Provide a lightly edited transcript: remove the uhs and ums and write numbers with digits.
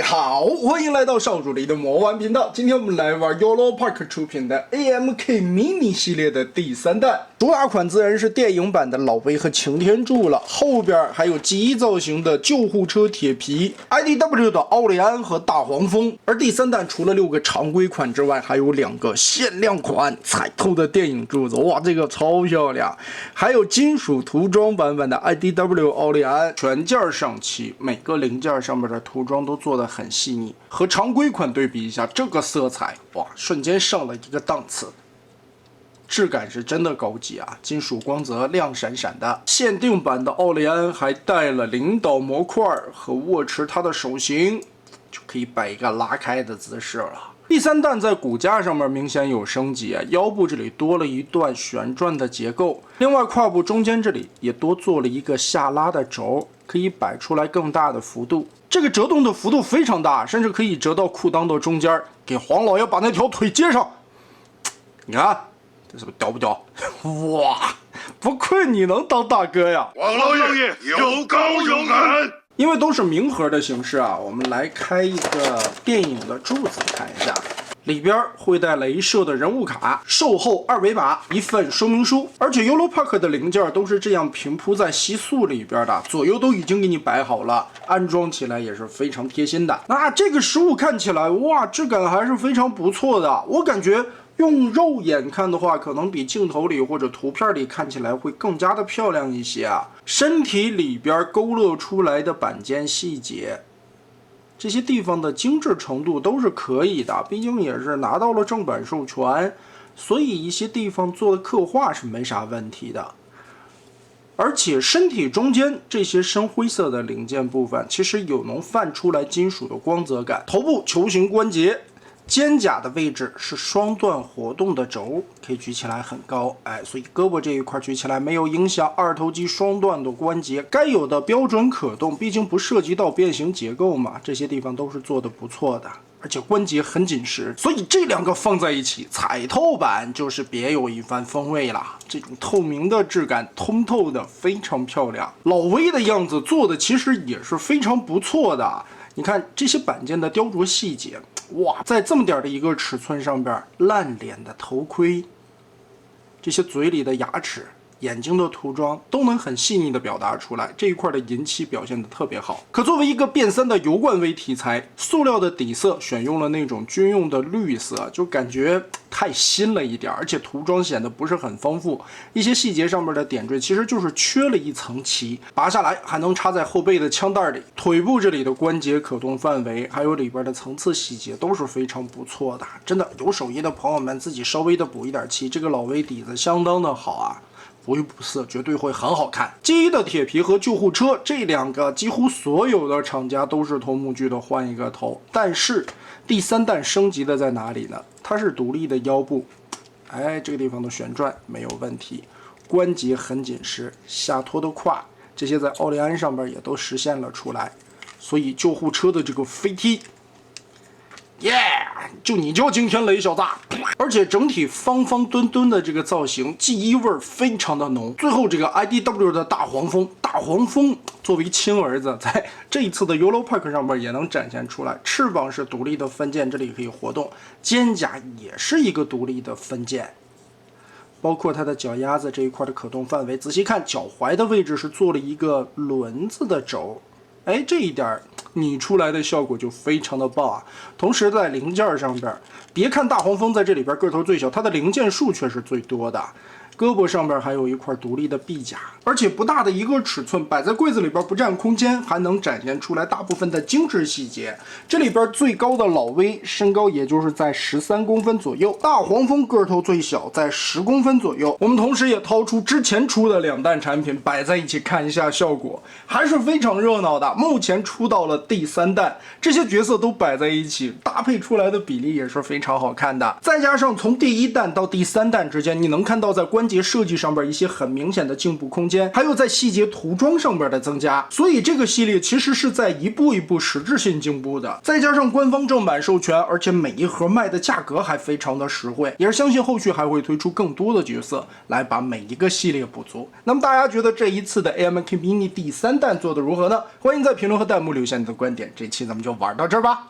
好，歡迎來到少主離的魔玩頻道。今天我們來玩 Yolopark 出品的 AMK Mini 系列的第3彈，主打款自然是電影版的老威和擎天柱了，後邊還有 G1 造型的救護車鐵皮、IDW 的奧利安和大黃蜂。而第3彈除了6個常規款之外，還有2個限量款彩透的電影柱子，哇，這個超漂亮！還有金屬塗裝版本的 IDW 奧利安，全件上漆，每個零件上面的塗裝都做得很細膩，和常規款对比一下，這個色彩哇，瞬間上了一個檔次，質感是真的高級啊！金屬光澤亮閃閃的。限定版的奧利安還帶了領導模塊和握持它的手型，就可以擺一個拉開的姿勢了。第3彈在骨架上面明顯有升級啊，腰部這裡多了一段旋轉的結構，另外胯部中間這裡也多做了一個下拉的軸，可以擺出來更大的幅度。這個折動的幅度非常大，甚至可以折到褲襠的中間，給黃老爺把那條腿接上。你看，這是不是屌不屌？哇，不愧你能當大哥呀！黃老爺有高有狠。因為都是明盒的形式啊，我們來開一個電影的柱子看一下。裡邊會帶雷射的人物卡，售後2維碼，一份說明書。而且 Yolopark 的零件都是這樣平鋪在吸塑裡邊的，左右都已經給你擺好了，安裝起來也是非常貼心的。那這個實物看起來，哇，質感還是非常不錯的。我感覺用肉眼看的話，可能比鏡頭裡或者圖片裡看起來會更加的漂亮一些啊。身體裡邊勾勒出來的板件細節，這些地方的精緻程度都是可以的，畢竟也是拿到了正版授權，所以一些地方做的刻畫是沒啥問題的。而且身體中間這些深灰色的零件部分，其實有能泛出來金屬的光澤感。頭部球形關節，肩胛的位置是雙段活動的軸，可以舉起來很高，所以胳膊這一塊舉起来沒有影響二頭肌雙段的關節，該有的標準可動，畢竟不涉及到變形結構嘛，這些地方都是做的不錯的，而且關節很緊實，所以這2個放在一起，彩透版就是別有一番風味了。這種透明的質感，通透的非常漂亮。老威的樣子做的其實也是非常不錯的，你看這些板件的雕琢細節。哇，在這麼點的一個尺寸上邊，爛臉的頭盔，這些嘴裡的牙齒、眼睛的塗裝都能很細膩的表達出來，這一塊的银漆表現的特別好。可作為一個變3的油罐威題材，塑料的底色選用了那種軍用的綠色，就感覺太新了一點，而且塗裝顯得不是很豐富，一些細節上面的點綴其實就是缺了一層漆。拔下來還能插在後背的槍袋裡，腿部這裡的關節可动範圍，還有裡邊的層次細節都是非常不錯的。真的有手藝的朋友們自己稍微的補一點漆，這個老威底子相当的好啊。不會補色，絕對會很好看。G1的鐵皮和救護車這2個，幾乎所有的廠家都是頭目劇的換一個頭。但是第3彈升級的在哪裡呢？它是獨立的腰部，這個地方的旋轉沒有問題，關節很緊實，下拖的胯，這些在奧利安上邊也都實現了出來。所以救護車的這個飛踢，就你叫驚天雷小子！而且整體方方墩墩的這個造型，G1味非常的濃。最後這個 IDW 的大黄蜂作為親兒子，在這一次的 Yolopark 上面也能展現出來。翅膀是獨立的分件，這裡可以活動；肩胛也是一個獨立的分件，包括它的腳丫子這一塊的可动範圍。仔細看，腳踝的位置是做了一個輪子的軸。這一點擬出來的效果就非常的棒啊！同時在零件上邊，別看大黄蜂在這裡邊個頭最小，它的零件數卻是最多的。胳膊上邊還有一塊獨立的臂甲，而且不大的一個尺寸，擺在櫃子裡邊不占空間，還能展現出來大部分的精緻細節。這裡邊最高的老威身高也就是在13公分左右，大黃蜂個頭最小在10公分左右。我們同時也掏出之前出的2彈產品擺在一起看一下效果，還是非常熱鬧的。目前出到了第3彈，這些角色都擺在一起，搭配出來的比例也是非常好看的。再加上從第1彈到第3彈之間，你能看到在關節設計上邊一些很明顯的進步空間，還有在細節塗裝上邊的增加。所以這個系列其實是在一步一步實質性進步的。再加上官方正版授權，而且每一盒賣的價格還非常的實惠，也是相信後續還會推出更多的角色來把每一個系列補足。那麼大家覺得這一次的 AMK Mini 第3彈做的如何呢？歡迎在評論和彈幕留下你的觀點。這期咱們就玩到這兒吧。